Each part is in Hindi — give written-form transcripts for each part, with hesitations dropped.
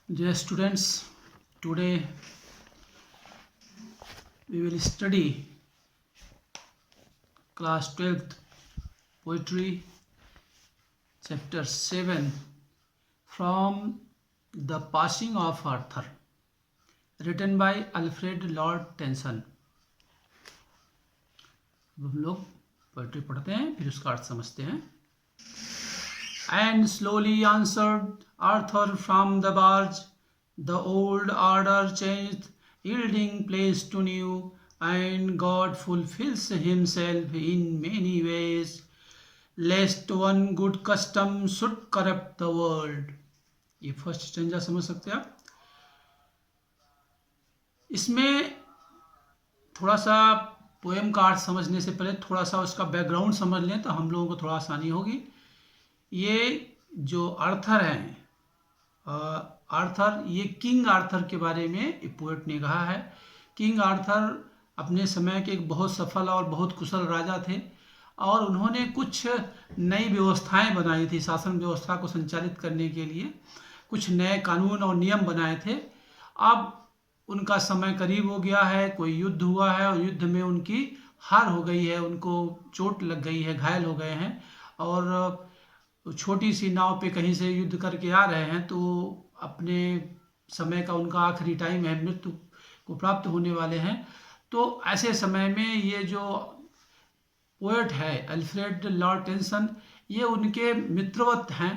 Dear students, today we will study class 12th poetry chapter 7 from The Passing of Arthur, written by Alfred Lord Tennyson. अब हम लोग पोएट्री पढ़ते हैं, फिर उसका अर्थ समझते हैं. And slowly answered Arthur from the barge, the old order changed, yielding place to new, and God fulfills himself in many ways, lest one good custom should corrupt the world. ये फर्स्ट स्टेंजा समझ सकते हैं आप. इसमें थोड़ा सा पोएम का अर्थ समझने से पहले थोड़ा सा उसका बैकग्राउंड समझ लें तो हम लोगों को थोड़ा आसानी होगी. ये जो आर्थर हैं, आर्थर, ये किंग आर्थर के बारे में पोएट ने कहा है. किंग आर्थर अपने समय के एक बहुत सफल और बहुत कुशल राजा थे और उन्होंने कुछ नई व्यवस्थाएं बनाई थी. शासन व्यवस्था को संचालित करने के लिए कुछ नए कानून और नियम बनाए थे. अब उनका समय करीब हो गया है, कोई युद्ध हुआ है और युद्ध में उनकी हार हो गई है, उनको चोट लग गई है, घायल हो गए हैं और छोटी सी नाव पे कहीं से युद्ध करके आ रहे हैं तो अपने समय का उनका आखिरी टाइम है, मृत्यु को प्राप्त होने वाले हैं. तो ऐसे समय में ये जो पोएट है अल्फ्रेड लॉर्ड टेंसन, ये उनके मित्रवत हैं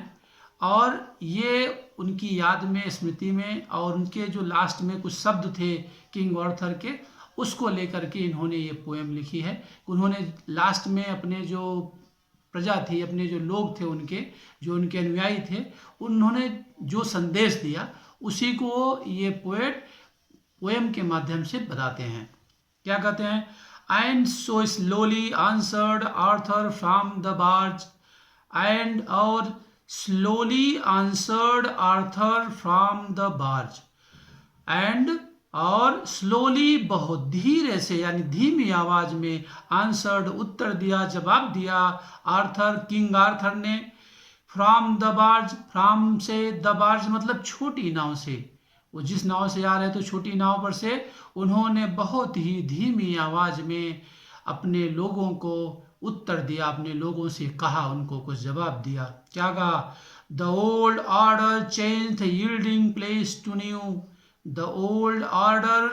और ये उनकी याद में, स्मृति में, और उनके जो लास्ट में कुछ शब्द थे किंग आर्थर के, उसको लेकर के इन्होंने ये पोएम लिखी है. उन्होंने लास्ट में अपने जो प्रजा थी, अपने जो लोग थे, उनके जो उनके अनुयायी थे, उन्होंने जो संदेश दिया उसी को ये पोएट पोएम के माध्यम से बताते हैं. क्या कहते हैं? And so slowly answered Arthur from the barge, and और slowly answered Arthur from the barge, and और स्लोली, बहुत धीरे से यानी धीमी आवाज में, आंसर्ड उत्तर दिया, जवाब दिया, आर्थर, किंग आर्थर ने, फ्रॉम द बार्ज, फ्रॉम से, द बार्ज मतलब छोटी नाव से, वो जिस नाव से आ रहे थे छोटी नाव पर से, उन्होंने बहुत ही धीमी आवाज में अपने लोगों को उत्तर दिया, अपने लोगों से कहा, उनको कुछ जवाब दिया. क्या कहा? The old order changed, yielding place to new. The old order,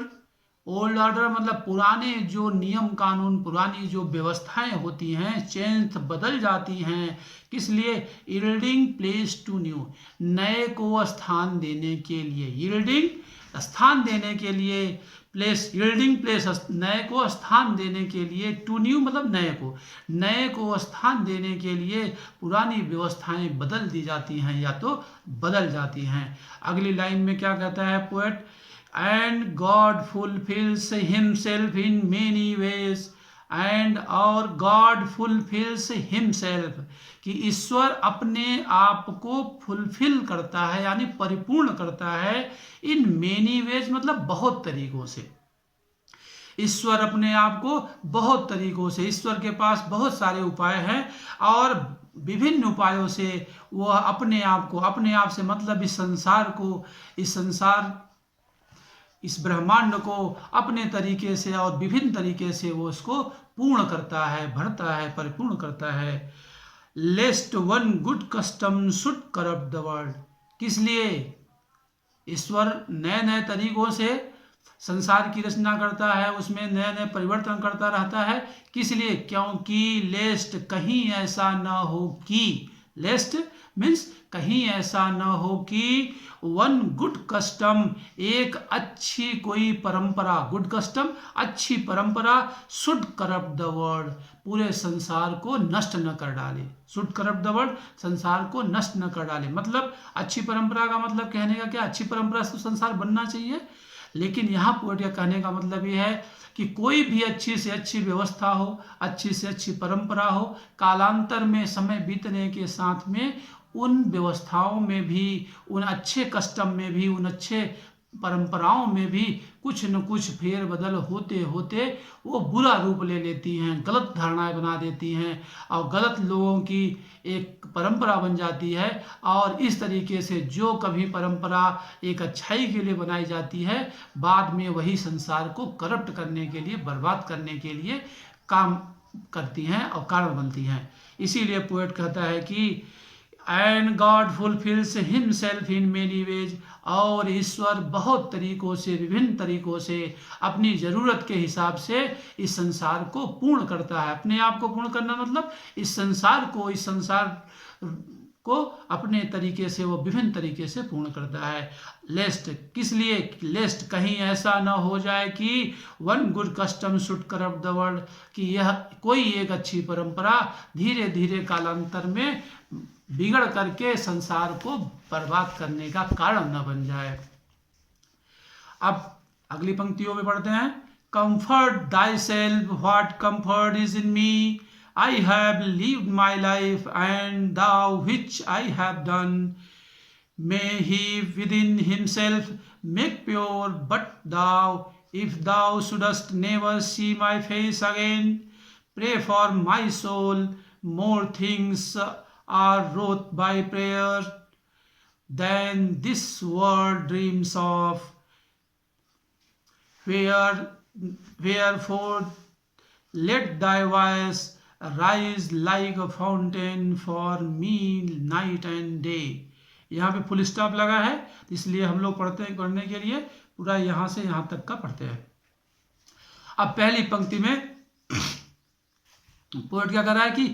old order मतलब पुराने जो नियम कानून, पुरानी जो व्यवस्थाएं होती हैं, चेंज, बदल जाती हैं. किस लिए? यील्डिंग प्लेस टू न्यू, नए को स्थान देने के लिए. यील्डिंग स्थान देने के लिए, प्लेस, यील्डिंग प्लेस नए को स्थान देने के लिए, टू न्यू मतलब नए को स्थान देने के लिए पुरानी व्यवस्थाएं बदल दी जाती हैं या तो बदल जाती हैं. अगली लाइन में क्या कहता है poet? And God fulfils himself in many ways, and और गॉड फुलफिल्स हिमसेल्फ, कि ईश्वर अपने आप को फुलफिल करता है यानी परिपूर्ण करता है, इन मेनी वेज मतलब बहुत तरीकों से. ईश्वर अपने आप को बहुत तरीकों से, ईश्वर के पास बहुत सारे उपाय हैं और विभिन्न उपायों से वह अपने आप से मतलब इस संसार, इस ब्रह्मांड को अपने तरीके से और विभिन्न तरीके से वो उसको पूर्ण करता है, भरता है, परिपूर्ण करता है. Lest one good custom should corrupt the world. किस लिए? ईश्वर नए नए तरीकों से संसार की रचना करता है, उसमें नए नए परिवर्तन करता रहता है. किस लिए? क्योंकि लेस्ट, कहीं ऐसा न हो कि, लेस्ट मीन्स कहीं ऐसा न हो कि, वन गुड कस्टम, एक अच्छी कोई परंपरा, गुड कस्टम अच्छी परंपरा, शुड करप्ट द वर्ल्ड, पूरे संसार को नष्ट न कर डाले. शुड करप्ट द वर्ल्ड, संसार को नष्ट न कर डाले. मतलब अच्छी परंपरा का मतलब कहने का क्या? अच्छी परंपरा से संसार बनना चाहिए, लेकिन यहाँ पोएट का कहने का मतलब ये है कि कोई भी अच्छी से अच्छी व्यवस्था हो, अच्छी से अच्छी परंपरा हो, कालांतर में समय बीतने के साथ में उन व्यवस्थाओं में भी, उन अच्छे कस्टम में भी, उन अच्छे परंपराओं में भी कुछ न कुछ फेरबदल होते होते वो बुरा रूप ले लेती हैं, गलत धारणाएं बना देती हैं और गलत लोगों की एक परंपरा बन जाती है। और इस तरीके से जो कभी परंपरा एक अच्छाई के लिए बनाई जाती है, बाद में वही संसार को करप्ट करने के लिए, बर्बाद करने के लिए काम करती हैं और कारण बनती हैं। इसीलिए पोएट कहता है कि and God fulfils himself in many ways, और ईश्वर बहुत तरीकों से, विभिन्न तरीकों से अपनी ज़रूरत के हिसाब से इस संसार को पूर्ण करता है। अपने आप को पूर्ण करना मतलब इस संसार को अपने तरीके से वो विभिन्न तरीके से पूर्ण करता है। लेस्ट किस लिए? लेस्ट कहीं ऐसा ना हो जाए कि one good custom should corrupt the world, कि यह कोई एक अच्छी परंपरा धीरे धीरे कालांतर में बिगड़ करके संसार को बर्बाद करने का कारण न बन जाए। अब अगली पंक्तियों में पढ़ते हैं। Comfort thyself what comfort is in me, I have lived my life and thou which I have done, may he within himself make pure, but thou if thou shouldst never see my face again, pray for my soul, more things are wrought by prayer than this world dreams of, wherefore let thy voice rise like a fountain for me night and day। यहाँ पे फुल स्टॉप लगा है, इसलिए हम लोग पढ़ने के लिए पूरा यहाँ से यहाँ तक का पढ़ते हैं। अब पहली पंक्ति में पोएट क्या कर रहा है कि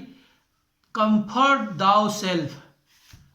कंफर्ट दाउ सेल्फ,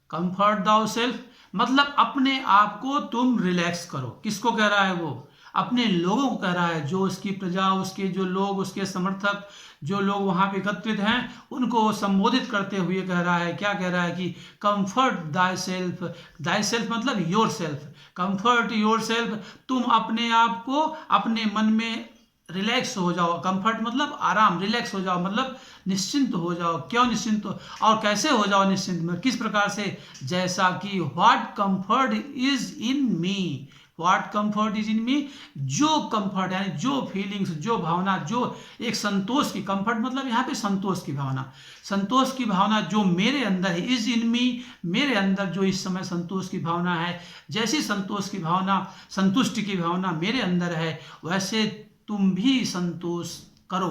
कंफर्ट दाउ सेल्फ मतलब अपने आप को तुम रिलैक्स करो। किसको कह रहा है? वो अपने लोगों को कह रहा है, जो उसकी प्रजा, उसके जो लोग, उसके समर्थक, जो लोग वहां पे एकत्रित हैं, उनको संबोधित करते हुए कह रहा है। क्या कह रहा है कि comfort thyself, thyself मतलब yourself, comfort yourself, तुम अपने आप को अपने मन में रिलैक्स हो जाओ। कंफर्ट मतलब आराम, रिलैक्स हो जाओ मतलब निश्चिंत हो जाओ। क्यों निश्चिंत हो और कैसे हो जाओ निश्चिंत में? किस प्रकार से? जैसा कि what comfort is in me, what comfort is in me, जो कंफर्ट यानी जो फीलिंग्स, जो भावना, जो एक संतोष की, कंफर्ट मतलब यहाँ पे संतोष की भावना, संतोष की भावना जो मेरे अंदर है, इज इन मी, मेरे अंदर जो इस समय संतोष की भावना है, जैसी संतोष की भावना, संतुष्टि की भावना मेरे अंदर है, वैसे तुम भी संतोष करो।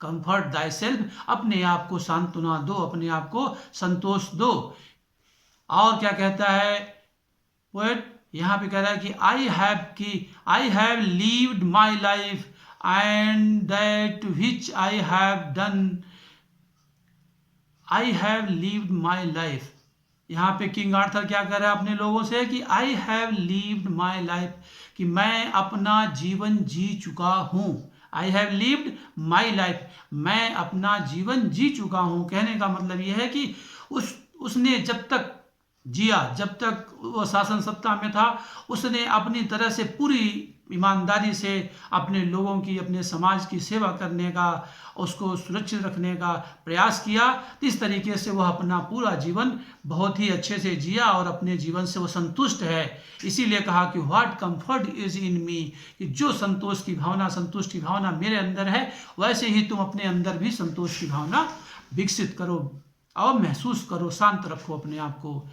कंफर्ट दाई सेल्फ, अपने आप को सांत्वना दो, अपने आप को संतोष दो। और क्या कहता है पोएट? यहाँ पे कह रहा है कि I have levied my life and that which I have done, I have levied my life. यहाँ पे किंग आर्थर क्या कह रहा है अपने लोगों से कि I have levied my life, कि मैं अपना जीवन जी चुका हूँ। आई हैव लिव्ड माई लाइफ, मैं अपना जीवन जी चुका हूँ। कहने का मतलब यह है कि उसने जब तक जिया, जब तक वो शासन सत्ता में था, उसने अपनी तरह से पूरी ईमानदारी से अपने लोगों की, अपने समाज की सेवा करने का, उसको सुरक्षित रखने का प्रयास किया। इस तरीके से वह अपना पूरा जीवन बहुत ही अच्छे से जिया और अपने जीवन से वो संतुष्ट है। इसीलिए कहा कि व्हाट कंफर्ट इज इन मी, कि जो संतोष की भावना, संतुष्ट की भावना मेरे अंदर है, वैसे ही तुम अपने अंदर भी संतोष की भावना विकसित करो और महसूस करो, शांत रखो अपने आप को।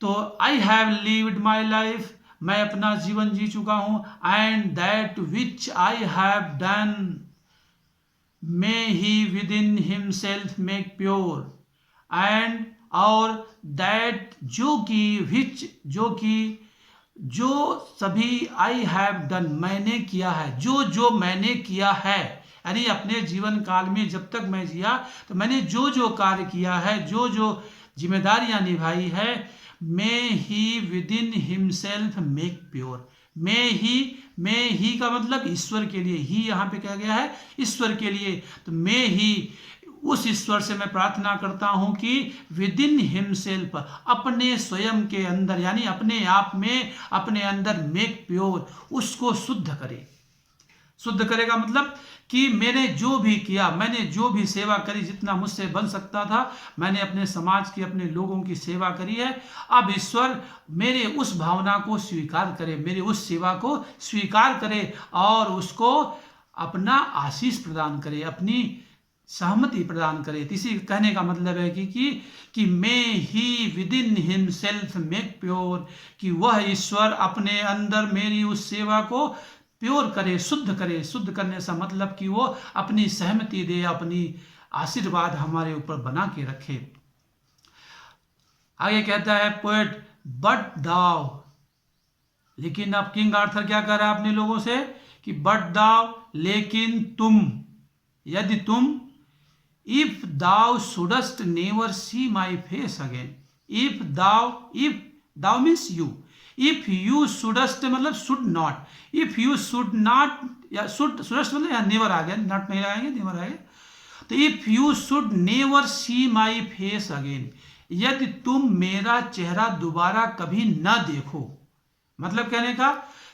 तो आई हैव लिव्ड माई लाइफ, मैं अपना जीवन जी चुका हूं, and that which I have done may he within himself make pure, and और दैट जो कि विच जो सभी आई हैव डन मैंने किया है, जो मैंने किया है, यानी अपने जीवन काल में जब तक मैं जिया तो मैंने जो कार्य किया है, जो जिम्मेदारियां निभाई है, may he within himself make pure. May he का मतलब ईश्वर के लिए, ही यहाँ पे कहा गया है ईश्वर के लिए। तो मे ही, उस ईश्वर से मैं प्रार्थना करता हूं कि विद इन हिमसेल्फ, अपने स्वयं के अंदर यानी अपने आप में, अपने अंदर मेक प्योर, उसको शुद्ध करे। शुद्ध करेगा मतलब कि मैंने जो भी किया, मैंने जो भी सेवा करी, जितना मुझसे बन सकता था, मैंने अपने समाज की, अपने लोगों की सेवा करी है। अब ईश्वर मेरे उस भावना को स्वीकार करे, मेरी उस सेवा को स्वीकार करे और उसको अपना आशीष प्रदान करे, अपनी सहमति प्रदान करे। इसी कहने का मतलब है कि may he within himself make pure, कि वह ईश्वर अपने अंदर मेरी उस सेवा को प्योर करे, शुद्ध करे। शुद्ध करने से मतलब कि वो अपनी सहमति दे, अपनी आशीर्वाद हमारे ऊपर बना के रखे। आगे कहता है पोएट, बट दाउ, लेकिन अब किंग आर्थर क्या कर रहा है अपने लोगों से कि बट दाउ, लेकिन तुम, यदि तुम, if thou shouldst never see my face again, if thou means you, if you shouldst मतलब should not, if you should not, या शुडस्ट मतलब यहाँ नेवर आ गया, नॉट नहीं आएंगे, नेवर आएगा। तो if you should never see my face again, यदि तुम मेरा चेहरा दोबारा कभी न देखो, मतलब कहने का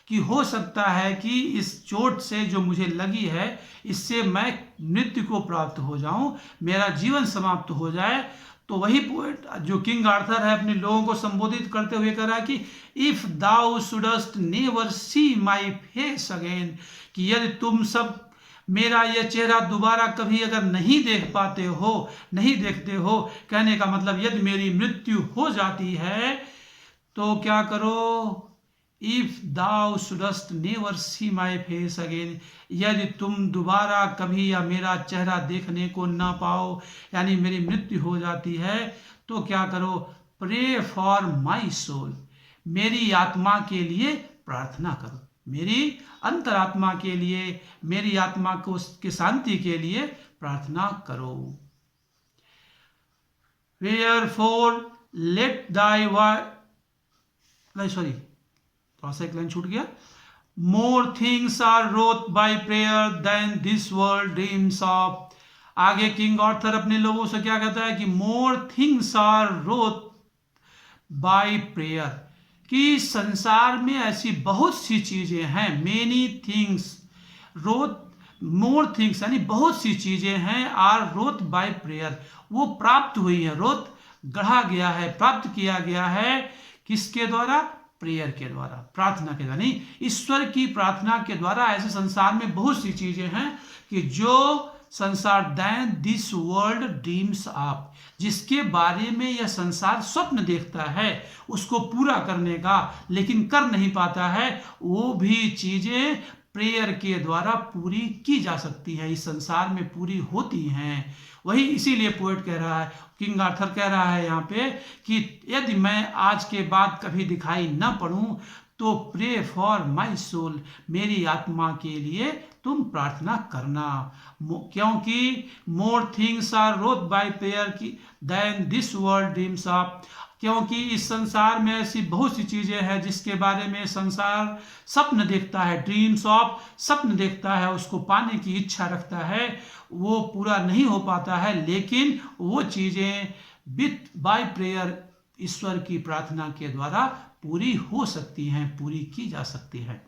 कि हो सकता है कि इस चोट से जो मुझे लगी है, इससे मैं मृत्यु को प्राप्त हो जाऊं, मेरा जीवन समाप्त हो जाए। तो वही पोएट जो किंग आर्थर है अपने लोगों को संबोधित करते हुए कह रहा है कि if thou shouldst never see my face again, कि यदि तुम सब मेरा यह चेहरा दोबारा कभी अगर नहीं देख पाते हो, नहीं देखते हो, कहने का मतलब यदि मेरी मृत्यु हो जाती है तो क्या करो, if thou shouldst never see my face again, यदि तुम दोबारा कभी या मेरा चेहरा देखने को ना पाओ, यानी मेरी मृत्यु हो जाती है, तो क्या करो, प्रे फॉर माई सोल, मेरी आत्मा के लिए प्रार्थना करो, मेरी अंतरात्मा के लिए, मेरी आत्मा को की शांति के लिए प्रार्थना करो। Wherefore let thy थोड़ा सा एक लाइन छूट गया, more things are wrought by prayer than this world dreams of. आगे किंग आर्थर अपने लोगों से क्या कहता है कि more things are wrought by prayer, कि संसार में ऐसी बहुत सी चीजें हैं, many things, wrought, more things यानी बहुत सी चीजें हैं, आर रोथ बाय प्रेयर, वो प्राप्त हुई है, रोथ गढ़ा गया है, प्राप्त किया गया है, किसके द्वारा, प्रेयर के द्वारा, प्रार्थना के द्वारा, नहीं, ईश्वर की प्रार्थना के द्वारा। ऐसे संसार में बहुत सी चीजें हैं कि जो संसार, than this world dreams of, जिसके बारे में यह संसार स्वप्न देखता है उसको पूरा करने का, लेकिन कर नहीं पाता है, वो भी चीजें प्रेयर के द्वारा पूरी की जा सकती है, इस संसार में पूरी होती हैं। वही इसीलिए पोएट कह रहा है, किंग आर्थर कह रहा है यहाँ पे कि यदि मैं आज के बाद कभी दिखाई न पड़ूं तो प्रे फॉर माई सोल, मेरी आत्मा के लिए तुम प्रार्थना करना, क्योंकि more things are wrought by prayer की than this world dreams of, क्योंकि इस संसार में ऐसी बहुत सी चीजें हैं जिसके बारे में संसार स्वप्न देखता है, ड्रीम्स ऑफ, स्वप्न देखता है, उसको पाने की इच्छा रखता है, वो पूरा नहीं हो पाता है, लेकिन वो चीजें विथ बाय प्रेयर, ईश्वर की प्रार्थना के द्वारा पूरी हो सकती हैं, पूरी की जा सकती है।